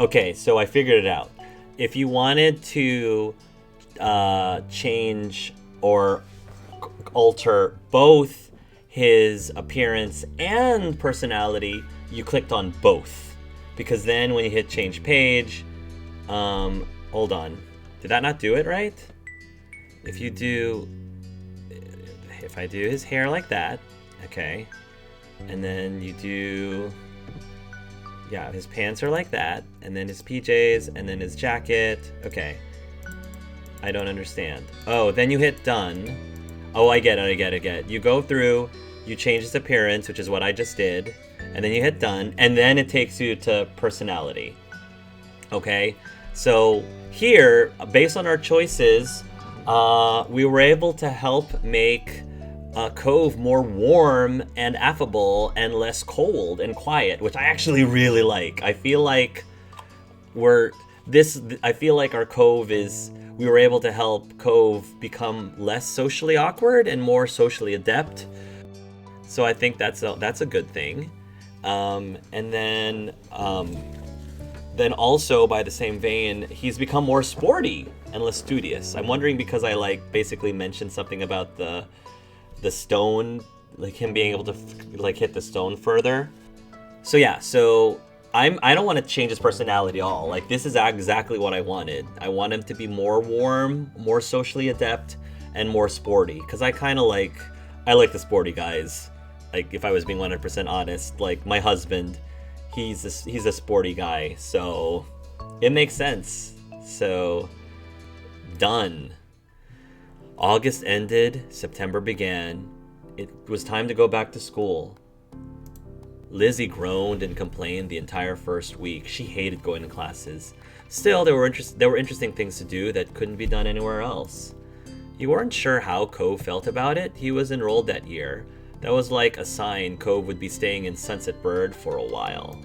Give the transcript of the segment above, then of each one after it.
Okay, so I figured it out. If you wanted to change or alter both his appearance and personality, you clicked on both. Because then when you hit change page, hold on. Did that not do it right? If I do his hair like that, okay, and then you do, yeah, his pants are like that, and then his PJs, and then his jacket, okay. I don't understand. Oh, then you hit done. Oh, I get it. You go through, you change his appearance, which is what I just did, and then you hit done, and then it takes you to personality. Okay, so here, based on our choices, we were able to help make Cove more warm and affable and less cold and quiet, which I actually really like. I feel like our Cove we were able to help Cove become less socially awkward and more socially adept. So I think that's a good thing. And then also by the same vein, he's become more sporty and less studious. I'm wondering because I basically mentioned something about the stone, like him being able to hit the stone further. So yeah, I don't want to change his personality at all. Like, this is exactly what I wanted. I want him to be more warm, more socially adept, and more sporty. Because I like the sporty guys. Like, if I was being 100% honest, like my husband, he's a sporty guy, so it makes sense. So done. August ended, September began. It was time to go back to school. Lizzie groaned and complained the entire first week. She hated going to classes. Still, there were interesting things to do that couldn't be done anywhere else. You weren't sure how Cove felt about it. He was enrolled that year. That was like a sign Cove would be staying in Sunset Bird for a while.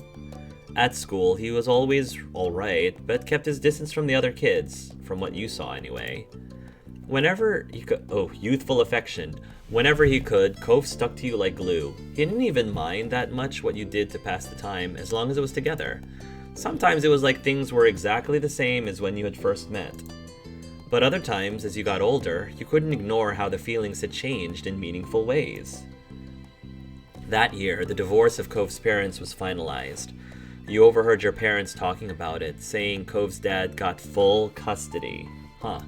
At school, he was always alright, but kept his distance from the other kids, from what you saw anyway. Whenever he could, youthful affection. Whenever he could, Cove stuck to you like glue. He didn't even mind that much what you did to pass the time, as long as it was together. Sometimes it was like things were exactly the same as when you had first met. But other times, as you got older, you couldn't ignore how the feelings had changed in meaningful ways. That year, the divorce of Cove's parents was finalized. You overheard your parents talking about it, saying Cove's dad got full custody. Huh.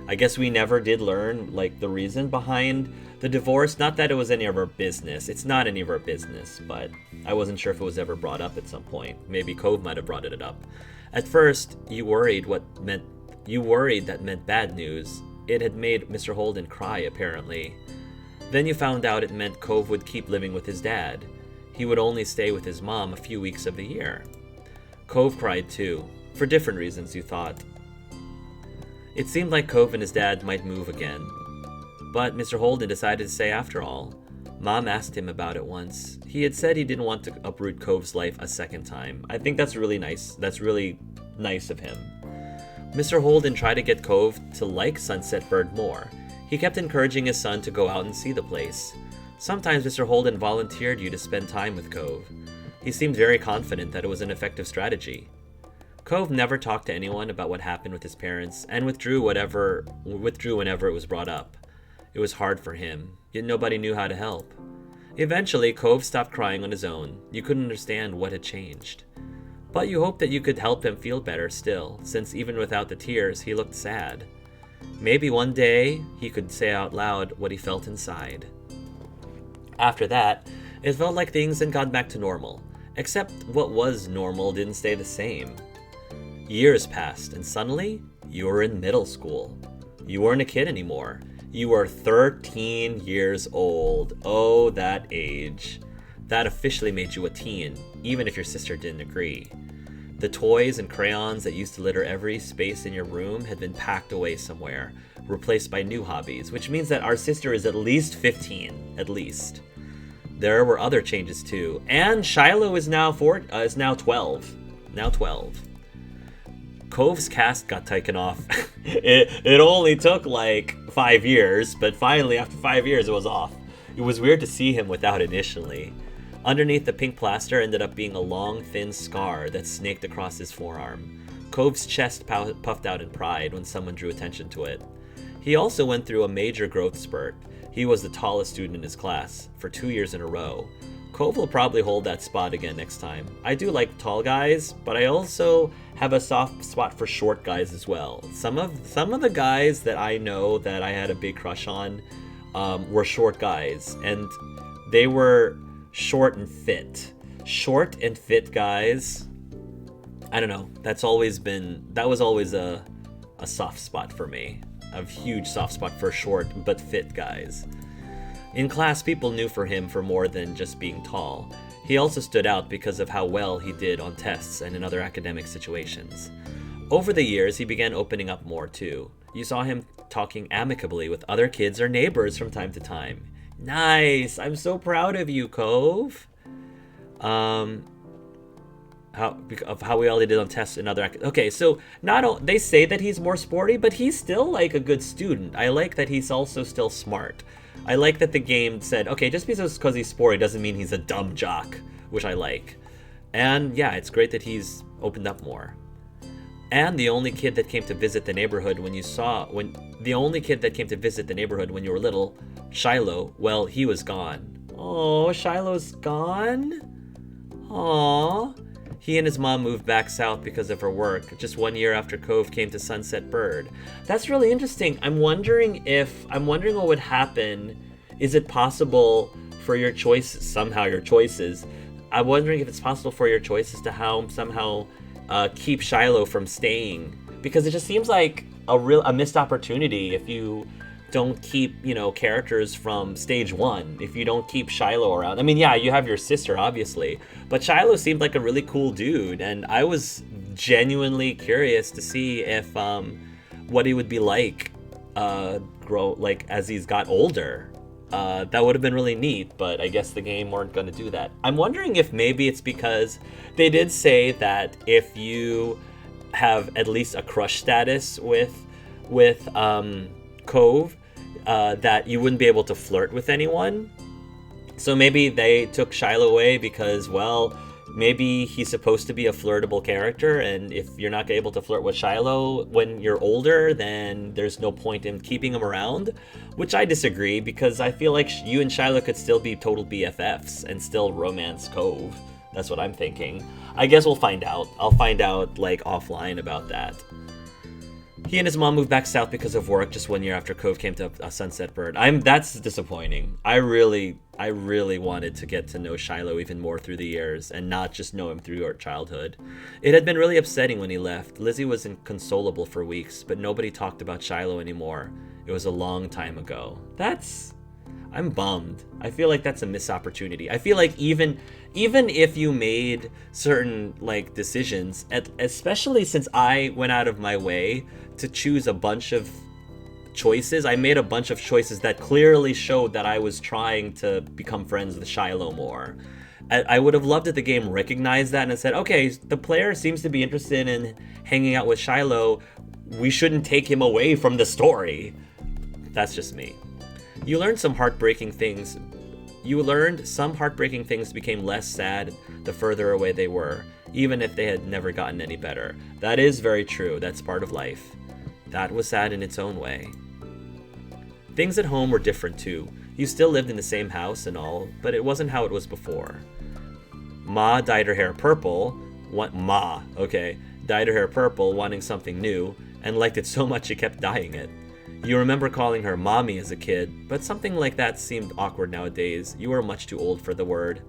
I guess we never did learn, the reason behind the divorce. Not that it was any of our business. It's not any of our business, but I wasn't sure if it was ever brought up at some point. Maybe Cove might have brought it up. At first, you worried that meant bad news. It had made Mr. Holden cry, apparently. Then you found out it meant Cove would keep living with his dad. He would only stay with his mom a few weeks of the year. Cove cried too, for different reasons, you thought. It seemed like Cove and his dad might move again. But Mr. Holden decided to stay after all. Mom asked him about it once. He had said he didn't want to uproot Cove's life a second time. I think that's really nice. That's really nice of him. Mr. Holden tried to get Cove to like Sunset Bird more. He kept encouraging his son to go out and see the place. Sometimes Mr. Holden volunteered you to spend time with Cove. He seemed very confident that it was an effective strategy. Cove never talked to anyone about what happened with his parents, and withdrew whenever it was brought up. It was hard for him, yet nobody knew how to help. Eventually, Cove stopped crying on his own. You couldn't understand what had changed. But you hoped that you could help him feel better still, since even without the tears, he looked sad. Maybe one day, he could say out loud what he felt inside. After that, it felt like things had gone back to normal, except what was normal didn't stay the same. Years passed, and suddenly, you were in middle school. You weren't a kid anymore. You were 13 years old. Oh, that age. That officially made you a teen, even if your sister didn't agree. The toys and crayons that used to litter every space in your room had been packed away somewhere, replaced by new hobbies, which means that our sister is at least 15, at least. There were other changes too, and Shiloh is now 12. Now 12. Cove's cast got taken off. It only took 5 years, but finally after 5 years it was off. It was weird to see him without initially. Underneath the pink plaster ended up being a long, thin scar that snaked across his forearm. Cove's chest puffed out in pride when someone drew attention to it. He also went through a major growth spurt. He was the tallest student in his class for 2 years in a row. Cove will probably hold that spot again next time. I do like tall guys, but I also have a soft spot for short guys as well. Some of the guys that I know that I had a big crush on were short guys, and they were short and fit. Short and fit guys, I don't know. That was always a soft spot for me. A huge soft spot for short but fit guys. In class, people knew him for more than just being tall. He also stood out because of how well he did on tests and in other academic situations. Over the years, he began opening up more too. You saw him talking amicably with other kids or neighbors from time to time. Nice! I'm so proud of you, Cove. How we all did on tests and other okay, so they say that he's more sporty, but he's still like a good student. I like that he's also still smart. I like that the game said, okay, just because he's sporty doesn't mean he's a dumb jock, which I like. And yeah, it's great that he's opened up more. And the only kid that came to visit the neighborhood when you were little, Shiloh, well, he was gone. Oh, Shiloh's gone? Aww. He and his mom moved back south because of her work, just 1 year after Cove came to Sunset Bird. That's really interesting. I'm wondering what would happen. Is it possible for your choices, I'm wondering if it's possible for your choices to somehow keep Shiloh from staying. Because it just seems like a missed opportunity if you don't keep, characters from stage 1, if you don't keep Shiloh around. I mean, yeah, you have your sister, obviously, but Shiloh seemed like a really cool dude, and I was genuinely curious to see if, what he would be like, as he's got older. That would have been really neat, but I guess the game weren't going to do that. I'm wondering if maybe it's because they did say that if you have at least a crush status with Cove, that you wouldn't be able to flirt with anyone. So maybe they took Shiloh away because, well, maybe he's supposed to be a flirtable character, and if you're not able to flirt with Shiloh when you're older, then there's no point in keeping him around, which I disagree, because I feel like you and Shiloh could still be total BFFs and still romance Cove. That's what I'm thinking. I guess we'll find out. I'll find out, offline about that. He and his mom moved back south because of work just 1 year after Cove came to Sunset Bird. That's disappointing. I really wanted to get to know Shiloh even more through the years and not just know him through your childhood. It had been really upsetting when he left. Lizzie was inconsolable for weeks, but nobody talked about Shiloh anymore. It was a long time ago. I'm bummed. I feel like that's a missed opportunity. I feel like even if you made certain decisions, especially since I went out of my way to choose a bunch of choices, I made a bunch of choices that clearly showed that I was trying to become friends with Shiloh more. I would have loved if the game recognized that and said, okay, the player seems to be interested in hanging out with Shiloh. We shouldn't take him away from the story. That's just me. You learned some heartbreaking things became less sad the further away they were, even if they had never gotten any better. That is very true. That's part of life. That was sad in its own way. Things at home were different too. You still lived in the same house and all, but it wasn't how it was before. Ma dyed her hair purple. Dyed her hair purple, wanting something new, and liked it so much she kept dyeing it. You remember calling her mommy as a kid, but something like that seemed awkward nowadays. You were much too old for the word.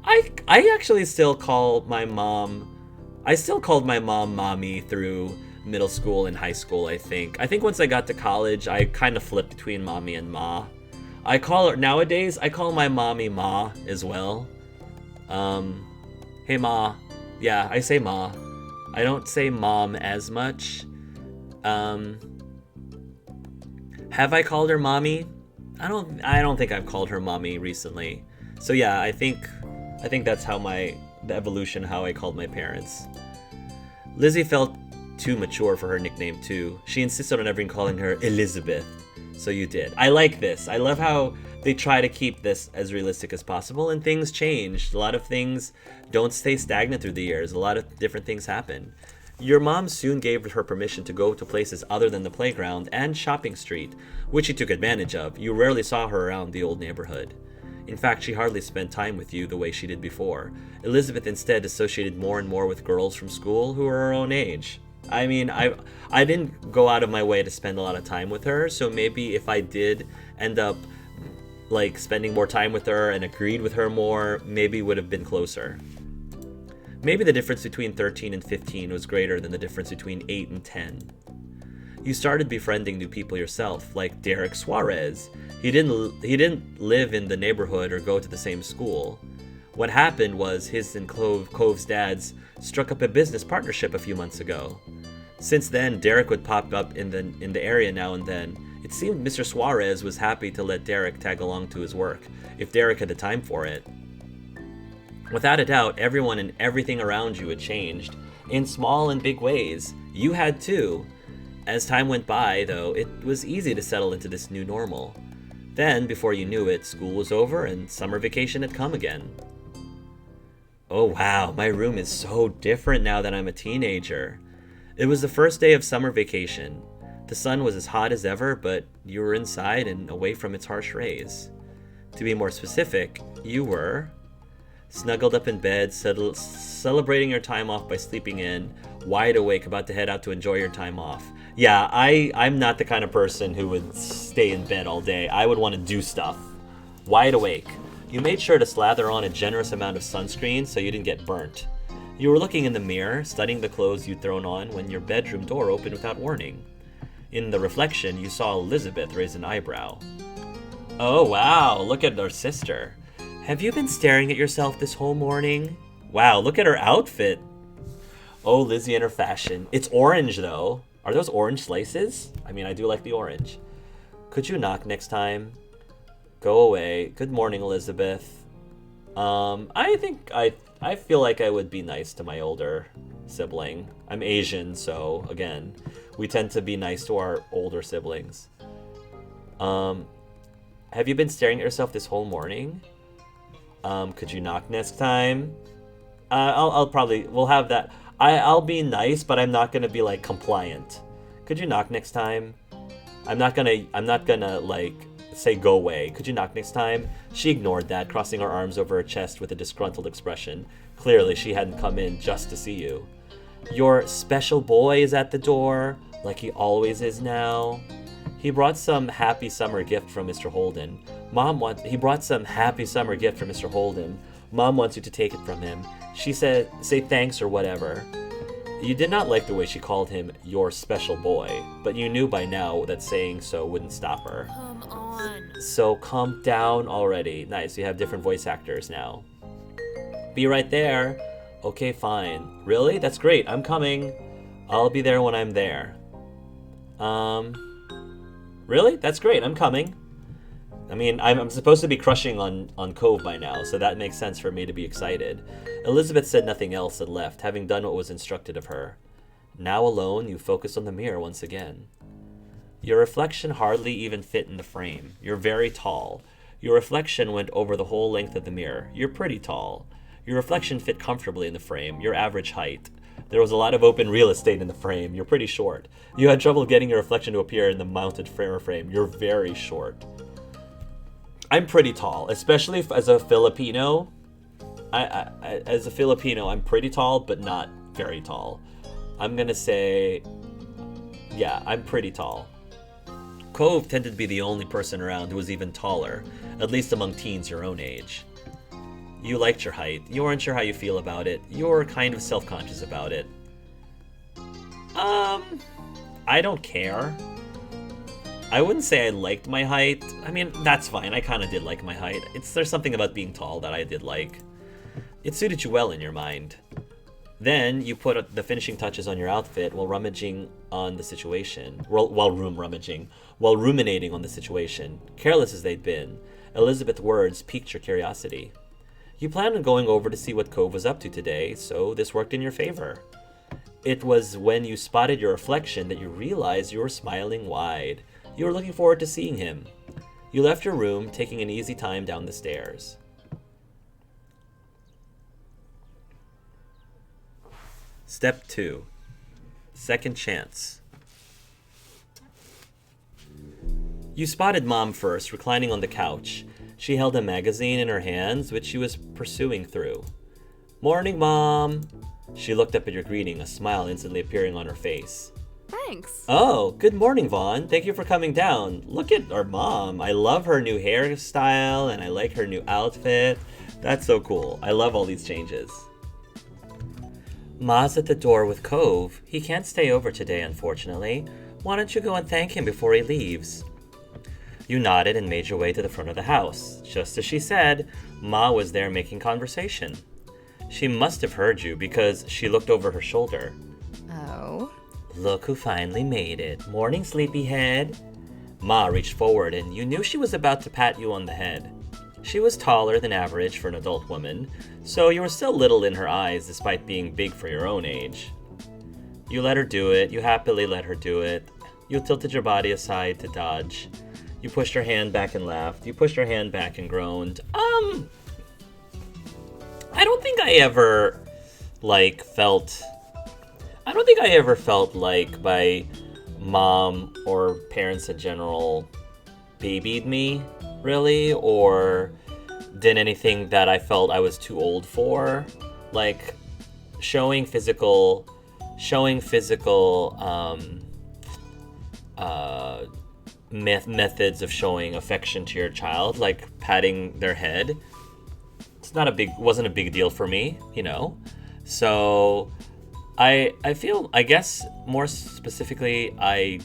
I actually still call my mom... I still called my mom mommy through middle school and high school, I think. I think once I got to college, I kind of flipped between mommy and ma. Nowadays, I call my mommy ma as well. Hey ma. Yeah, I say ma. I don't say mom as much. Have I called her mommy? I don't think I've called her mommy recently. So yeah, I think that's the evolution how I called my parents. Lizzie felt too mature for her nickname too. She insisted on everyone calling her Elizabeth. So you did. I like this. I love how they try to keep this as realistic as possible, and things change. A lot of things don't stay stagnant through the years. A lot of different things happen. Your mom soon gave her permission to go to places other than the playground and shopping street, which she took advantage of. You rarely saw her around the old neighborhood. In fact, she hardly spent time with you the way she did before. Elizabeth instead associated more and more with girls from school who were her own age. I mean, I didn't go out of my way to spend a lot of time with her, so maybe if I did end up like spending more time with her and agreed with her more, maybe would have been closer. Maybe the difference between 13 and 15 was greater than the difference between 8 and 10. You started befriending new people yourself, like Derek Suarez. He didn't live in the neighborhood or go to the same school. What happened was his and Cove's dads struck up a business partnership a few months ago. Since then, Derek would pop up in the area now and then. It seemed Mr. Suarez was happy to let Derek tag along to his work, if Derek had the time for it. Without a doubt, everyone and everything around you had changed, in small and big ways. You had too. As time went by, though, it was easy to settle into this new normal. Then, before you knew it, school was over and summer vacation had come again. Oh wow, my room is so different now that I'm a teenager. It was the first day of summer vacation. The sun was as hot as ever, but you were inside and away from its harsh rays. To be more specific, you were snuggled up in bed, celebrating your time off by sleeping in, wide awake, about to head out to enjoy your time off. Yeah, I'm not the kind of person who would stay in bed all day. I would want to do stuff. Wide awake. You made sure to slather on a generous amount of sunscreen so you didn't get burnt. You were looking in the mirror, studying the clothes you'd thrown on when your bedroom door opened without warning. In the reflection, you saw Elizabeth raise an eyebrow. Oh wow, look at our sister. Have you been staring at yourself this whole morning? Wow, look at her outfit. Oh, Lizzie and her fashion. It's orange though. Are those orange slices? I mean, I do like the orange. Could you knock next time? Go away. Good morning, Elizabeth. I feel like I would be nice to my older sibling. I'm Asian, so again, we tend to be nice to our older siblings. Have you been staring at yourself this whole morning? Could you knock next time? We'll have that. I'll be nice, but I'm not gonna be like compliant. Could you knock next time? I'm not gonna like say go away. Could you knock next time? She ignored that, crossing her arms over her chest with a disgruntled expression. Clearly, she hadn't come in just to see you. Your special boy is at the door, like he always is now. He brought some happy summer gift from Mr. Holden. He brought some happy summer gift from Mr. Holden. Mom wants you to take it from him. She said, say thanks or whatever. You did not like the way she called him your special boy, but you knew by now that saying so wouldn't stop her. Come on. So calm down already. Nice, you have different voice actors now. Be right there. Okay, fine. Really? That's great. I'm coming. I'll be there when I'm there. Really? That's great. I'm coming. I mean, I'm supposed to be crushing on Cove by now, so that makes sense for me to be excited. Elizabeth said nothing else and left, having done what was instructed of her. Now alone, you focused on the mirror once again. Your reflection hardly even fit in the frame. You're very tall. Your reflection went over the whole length of the mirror. You're pretty tall. Your reflection fit comfortably in the frame, your average height. There was a lot of open real estate in the frame. You're pretty short. You had trouble getting your reflection to appear in the mounted frame. You're very short. I'm pretty tall, especially as a Filipino. As a Filipino, I'm pretty tall, but not very tall. I'm gonna say, yeah, I'm pretty tall. Cove tended to be the only person around who was even taller, at least among teens your own age. You liked your height. You weren't sure how you feel about it. You were kind of self-conscious about it. I don't care. I wouldn't say I liked my height. I mean, that's fine. I kind of did like my height. There's something about being tall that I did like. It suited you well in your mind. Then you put the finishing touches on your outfit while rummaging on the situation. While ruminating on the situation. Careless as they'd been, Elizabeth's words piqued your curiosity. You planned on going over to see what Cove was up to today, so this worked in your favor. It was when you spotted your reflection that you realized you were smiling wide. You were looking forward to seeing him. You left your room, taking an easy time down the stairs. Step 2. Second chance. You spotted Mom first, reclining on the couch. She held a magazine in her hands, which she was pursuing through. "Morning, Mom!" She looked up at your greeting, a smile instantly appearing on her face. Thanks. "Oh, good morning, Vaughn. Thank you for coming down. Look at our mom. I love her new hairstyle, and I like her new outfit. That's so cool. I love all these changes." "Ma's at the door with Cove. He can't stay over today, unfortunately. Why don't you go and thank him before he leaves?" You nodded and made your way to the front of the house. Just as she said, Ma was there making conversation. She must have heard you because she looked over her shoulder. Oh? "Look who finally made it. Morning, sleepyhead." Ma reached forward and you knew she was about to pat you on the head. She was taller than average for an adult woman, so you were still little in her eyes despite being big for your own age. You let her do it. You happily let her do it. You tilted your body aside to dodge. You pushed her hand back and laughed. You pushed her hand back and groaned. I don't think I ever felt like my mom or parents in general babied me, really, or did anything that I felt I was too old for. Like, showing physical methods of showing affection to your child, like patting their head. Wasn't a big deal for me, you know. So I feel, I guess more specifically, I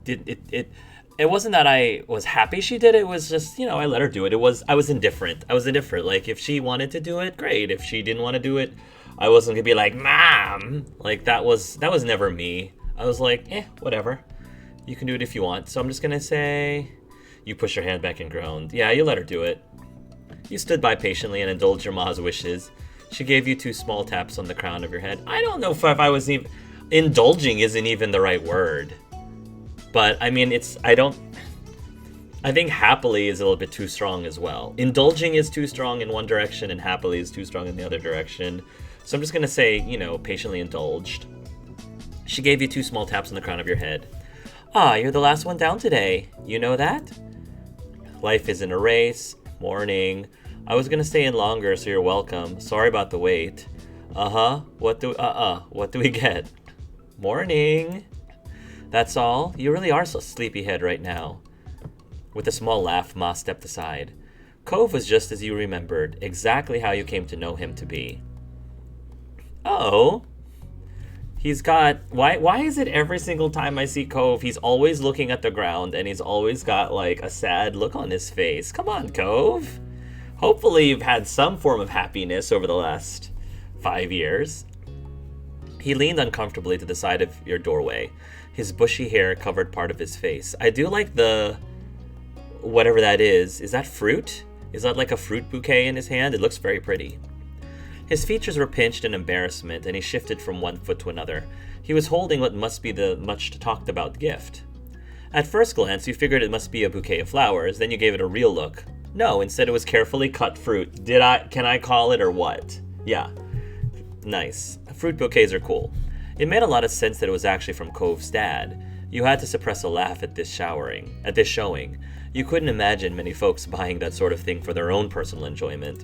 did it. It wasn't that I was happy she did it. It was just, you know, I let her do it. I was indifferent. Like, if she wanted to do it, great. If she didn't want to do it, I wasn't gonna be like, "Mom!" Like, that was never me. I was like, whatever. You can do it if you want. So I'm just gonna say, you pushed her hand back and groaned. Yeah, you let her do it. You stood by patiently and indulged your ma's wishes. She gave you 2 small taps on the crown of your head. I don't know if I was even... Indulging isn't even the right word. But, I mean, I think happily is a little bit too strong as well. Indulging is too strong in one direction and happily is too strong in the other direction. So I'm just going to say, you know, patiently indulged. She gave you 2 small taps on the crown of your head. "Ah, you're the last one down today. You know that?" "Life isn't a race. Morning. I was gonna stay in longer, so you're welcome. Sorry about the wait." What do we get?" "Morning." "That's all? You really are so sleepyhead right now." With a small laugh, Ma stepped aside. Cove was just as you remembered, exactly how you came to know him to be. "Oh? He's got... Why is it every single time I see Cove, he's always looking at the ground and he's always got, like, a sad look on his face? Come on, Cove. Hopefully you've had some form of happiness over the last 5 years." He leaned uncomfortably to the side of your doorway. His bushy hair covered part of his face. "I do like the... whatever that is. Is that fruit? Is that like a fruit bouquet in his hand? It looks very pretty." His features were pinched in embarrassment, and he shifted from one foot to another. He was holding what must be the much-talked-about gift. At first glance, you figured it must be a bouquet of flowers, then you gave it a real look. No, instead it was carefully cut fruit. Can I call it, or what? Yeah. Nice. Fruit bouquets are cool. It made a lot of sense that it was actually from Cove's dad. You had to suppress a laugh at this showing. You couldn't imagine many folks buying that sort of thing for their own personal enjoyment.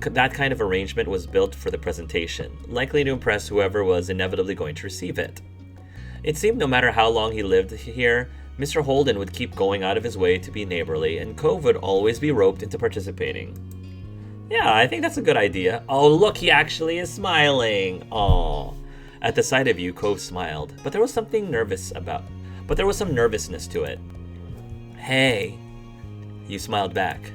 That kind of arrangement was built for the presentation, likely to impress whoever was inevitably going to receive it. It seemed no matter how long he lived here, Mr. Holden would keep going out of his way to be neighborly, and Cove would always be roped into participating. Yeah, I think that's a good idea. Oh, look, he actually is smiling. Aw. At the sight of you, Cove smiled, but there was some nervousness to it. "Hey." You smiled back.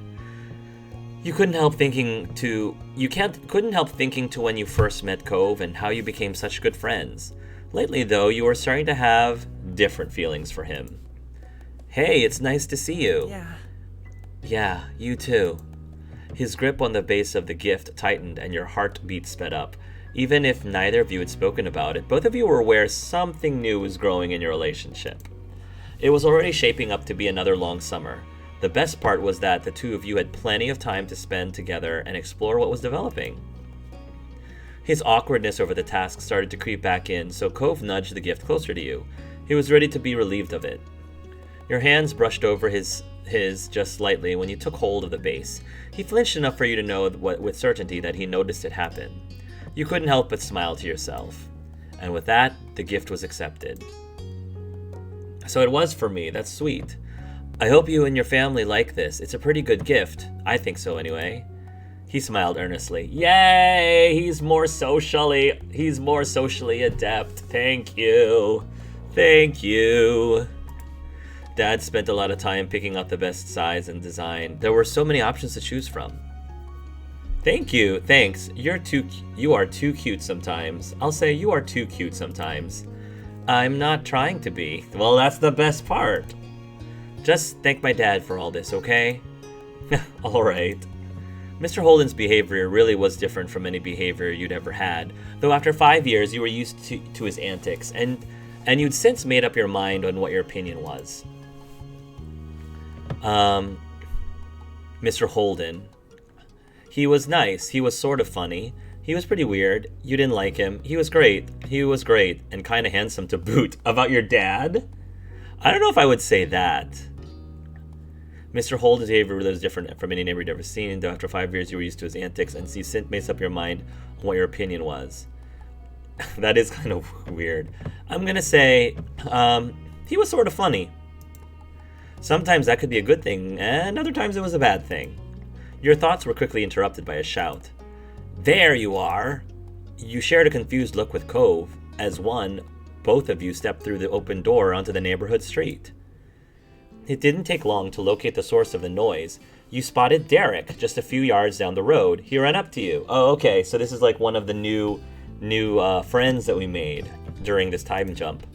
You couldn't help thinking to when you first met Cove and how you became such good friends. Lately, though, you were starting to have different feelings for him. "Hey, it's nice to see you." Yeah. "Yeah, you too." His grip on the base of the gift tightened and your heartbeat sped up. Even if neither of you had spoken about it, both of you were aware something new was growing in your relationship. It was already shaping up to be another long summer. The best part was that the two of you had plenty of time to spend together and explore what was developing. His awkwardness over the task started to creep back in, so Cove nudged the gift closer to you. He was ready to be relieved of it. Your hands brushed over his just slightly when you took hold of the base. He flinched enough for you to know with certainty that he noticed it happen. You couldn't help but smile to yourself. And with that, the gift was accepted. So it was for me. That's sweet. I hope you and your family like this. It's a pretty good gift. I think so anyway. He smiled earnestly. Yay! He's more socially adept. Thank you. Thank you. Dad spent a lot of time picking out the best size and design. There were so many options to choose from. Thank you. Thanks. You are too cute sometimes. I'll say you are too cute sometimes. I'm not trying to be. Well, that's the best part. Just thank my dad for all this, okay? All right. Mr. Holden's behavior really was different from any behavior you'd ever had, though after 5 years you were used to his antics, and you'd since made up your mind on what your opinion was. Mr. Holden. He was nice. He was sort of funny. He was pretty weird. You didn't like him. He was great. And kind of handsome to boot. About your dad? I don't know if I would say that. Mr. Holden's behavior really was different from any neighbor you'd ever seen, though after 5 years you were used to his antics, and you since made up your mind on what your opinion was. That is kind of weird. I'm gonna say, he was sort of funny. Sometimes that could be a good thing, and other times it was a bad thing. Your thoughts were quickly interrupted by a shout. There you are! You shared a confused look with Cove, as both of you stepped through the open door onto the neighborhood street. It didn't take long to locate the source of the noise. You spotted Derek just a few yards down the road. He ran up to you. Oh, okay, so this is like one of the new friends that we made during this time jump.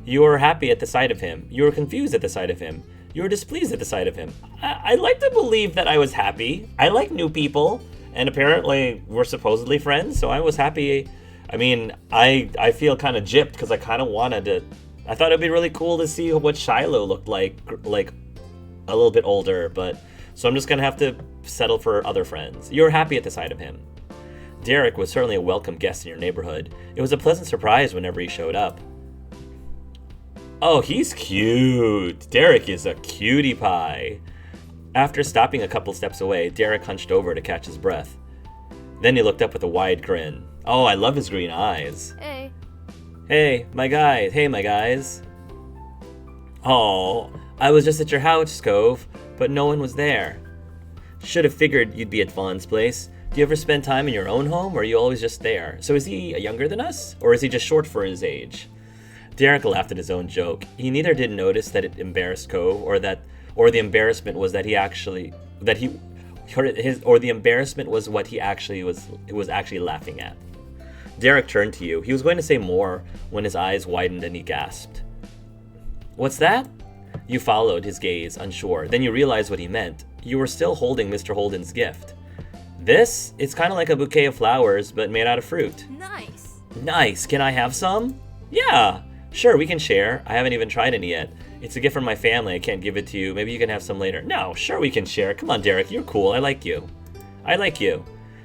You were happy at the sight of him. You were confused at the sight of him. You were displeased at the sight of him. I like to believe that I was happy. I like new people, and apparently we're supposedly friends, so I was happy. I mean, I feel kind of gypped because I kind of wanted to. I thought it'd be really cool to see what Shiloh looked like a little bit older, but so I'm just gonna have to settle for other friends. You were happy at the sight of him. Derek was certainly a welcome guest in your neighborhood. It was a pleasant surprise whenever he showed up. Oh, he's cute. Derek is a cutie pie. After stopping a couple steps away, Derek hunched over to catch his breath. Then he looked up with a wide grin. Oh, I love his green eyes. Hey. Hey, my guys. Oh, I was just at your house, Cove, but no one was there. Should have figured you'd be at Vaughn's place. Do you ever spend time in your own home, or are you always just there? So is he younger than us, or is he just short for his age? Derek laughed at his own joke. He neither did notice that it embarrassed Cove, or the embarrassment was that the embarrassment was what he was actually laughing at. Derek turned to you. He was going to say more when his eyes widened and he gasped. What's that? You followed his gaze, unsure. Then you realized what he meant. You were still holding Mr. Holden's gift. This? It's kind of like a bouquet of flowers, but made out of fruit. Nice. Nice. Can I have some? Yeah. Sure, we can share. I haven't even tried any yet. It's a gift from my family. I can't give it to you. Maybe you can have some later. No, sure we can share. Come on, Derek. You're cool. I like you.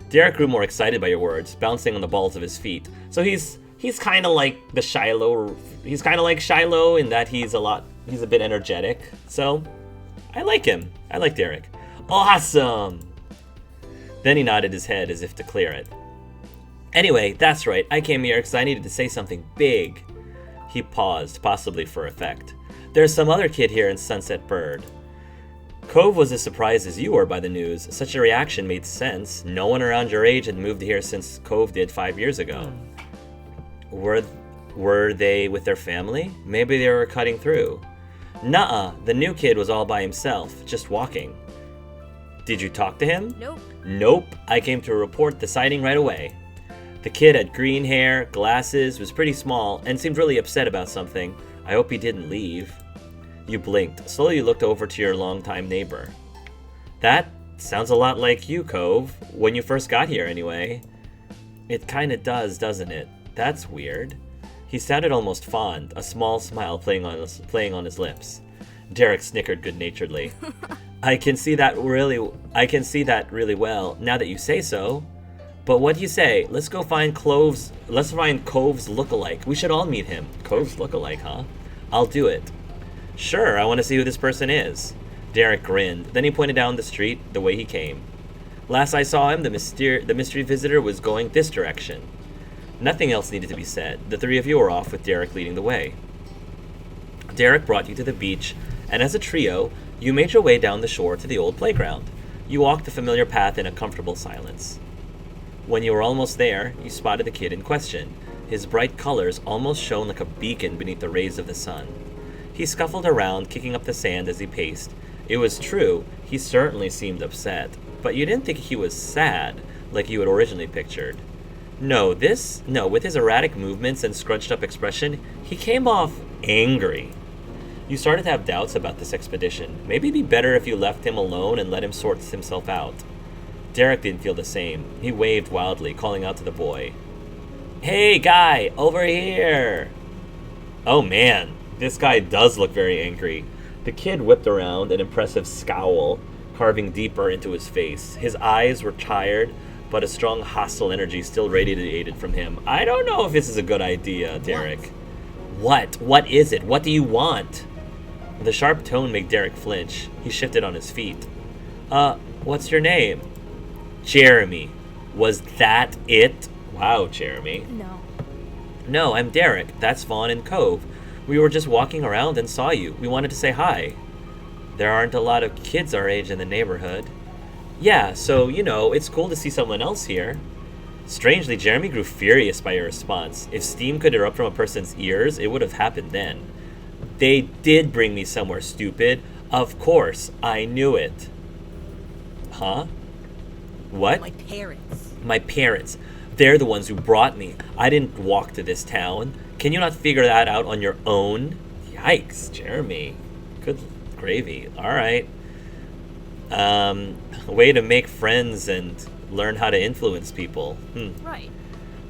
Derek grew more excited by your words, bouncing on the balls of his feet. So he's kind of like the Shiloh. He's kind of like Shiloh in that he's a bit energetic. So I like him. I like Derek. Awesome. Then he nodded his head as if to clear it. Anyway, that's right. I came here because I needed to say something big. He paused, possibly for effect. There's some other kid here in Sunset Bird. Cove was as surprised as you were by the news. Such a reaction made sense. No one around your age had moved here since Cove did 5 years ago. Were they with their family? Maybe they were cutting through. Nuh-uh, the new kid was all by himself, just walking. Did you talk to him? Nope, I came to report the sighting right away. The kid had green hair, glasses, was pretty small, and seemed really upset about something. I hope he didn't leave. You blinked. Slowly you looked over to your longtime neighbor. That sounds a lot like you, Cove. When you first got here, anyway. It kinda does, doesn't it? That's weird. He sounded almost fond, a small smile playing on his lips. Derek snickered good-naturedly. I can see that really well, now that you say so. But what do you say? Let's find Cove's lookalike. We should all meet him. Cove's lookalike, huh? I'll do it. Sure, I want to see who this person is. Derek grinned. Then he pointed down the street the way he came. Last I saw him, the mystery visitor was going this direction. Nothing else needed to be said. The three of you were off with Derek leading the way. Derek brought you to the beach, and as a trio, you made your way down the shore to the old playground. You walked the familiar path in a comfortable silence. When you were almost there, you spotted the kid in question. His bright colors almost shone like a beacon beneath the rays of the sun. He scuffled around, kicking up the sand as he paced. It was true, he certainly seemed upset, but you didn't think he was sad, like you had originally pictured. No, with his erratic movements and scrunched up expression, he came off angry. You started to have doubts about this expedition. Maybe it'd be better if you left him alone and let him sort himself out. Derek didn't feel the same. He waved wildly, calling out to the boy. Hey, guy, over here! Oh man, this guy does look very angry. The kid whipped around, an impressive scowl carving deeper into his face. His eyes were tired, but a strong hostile energy still radiated from him. I don't know if this is a good idea, Derek. What? What is it? What do you want? The sharp tone made Derek flinch. He shifted on his feet. What's your name? Jeremy. Was that it? Wow, Jeremy. No, I'm Derek. That's Vaughn and Cove. We were just walking around and saw you. We wanted to say hi. There aren't a lot of kids our age in the neighborhood. Yeah, so, it's cool to see someone else here. Strangely, Jeremy grew furious by your response. If steam could erupt from a person's ears, it would have happened then. They did bring me somewhere, stupid. Of course, I knew it. Huh? What? My parents. They're the ones who brought me. I didn't walk to this town. Can you not figure that out on your own? Yikes, Jeremy. Good gravy. All right. Way to make friends and learn how to influence people.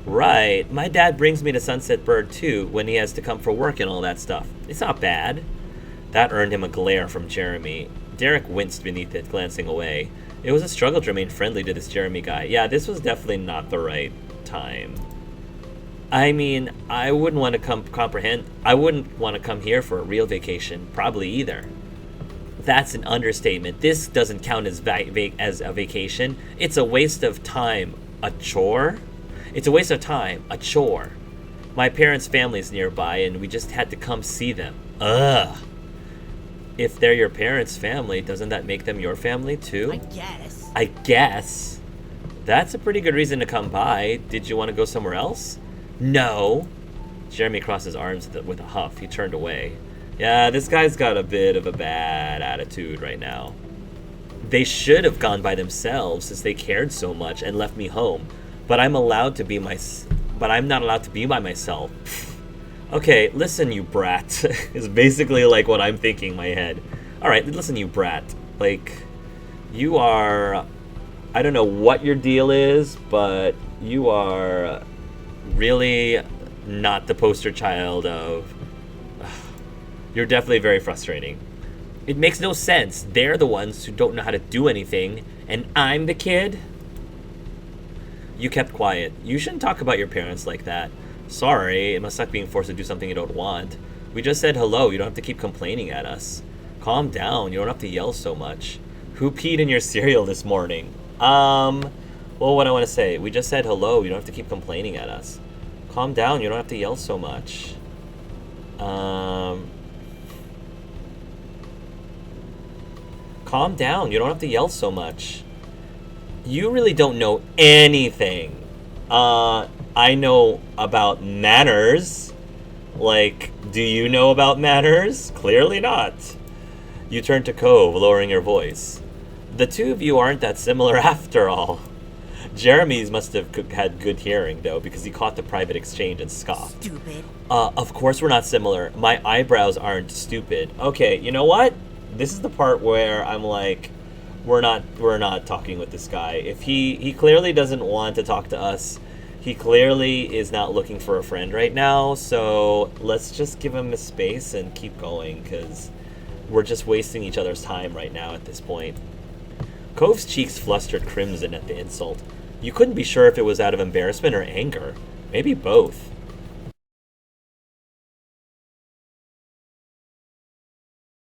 Right. My dad brings me to Sunset Bird too when he has to come for work and all that stuff. It's not bad. That earned him a glare from Jeremy. Derek winced beneath it, glancing away. It was a struggle to remain friendly to this Jeremy guy. Yeah, this was definitely not the right time. I mean, I wouldn't want to come here for a real vacation, probably either. That's an understatement. This doesn't count as a vacation. It's a waste of time. A chore? It's a waste of time. A chore. My parents' family's nearby, and we just had to come see them. Ugh. If they're your parents' family, doesn't that make them your family too? I guess. That's a pretty good reason to come by. Did you want to go somewhere else? No. Jeremy crossed his arms with a huff. He turned away. Yeah, this guy's got a bit of a bad attitude right now. They should have gone by themselves since they cared so much and left me home. But I'm not allowed to be by myself. Okay, listen, you brat. Is basically like what I'm thinking in my head. Alright, listen, you brat. Like, you are... I don't know what your deal is, but you are really not the poster child of... You're definitely very frustrating. It makes no sense. They're the ones who don't know how to do anything, and I'm the kid? You kept quiet. You shouldn't talk about your parents like that. Sorry, it must suck being forced to do something you don't want. We just said hello, you don't have to keep complaining at us. Calm down, you don't have to yell so much. Who peed in your cereal this morning? Well, what I want to say, we just said hello, you don't have to keep complaining at us. Calm down, you don't have to yell so much. Calm down, you don't have to yell so much. You really don't know anything. I know about manners. Like, do you know about manners? Clearly not. You turned to Cove, lowering your voice. The two of you aren't that similar after all. Jeremy's must have had good hearing, though, because he caught the private exchange and scoffed. Stupid. Of course we're not similar. My eyebrows aren't stupid. Okay, you know what? This is the part where I'm like, we're not talking with this guy. If he clearly doesn't want to talk to us, He clearly is not looking for a friend right now, so let's just give him a space and keep going, because we're just wasting each other's time right now at this point. Cove's cheeks flustered crimson at the insult. You couldn't be sure if it was out of embarrassment or anger. Maybe both.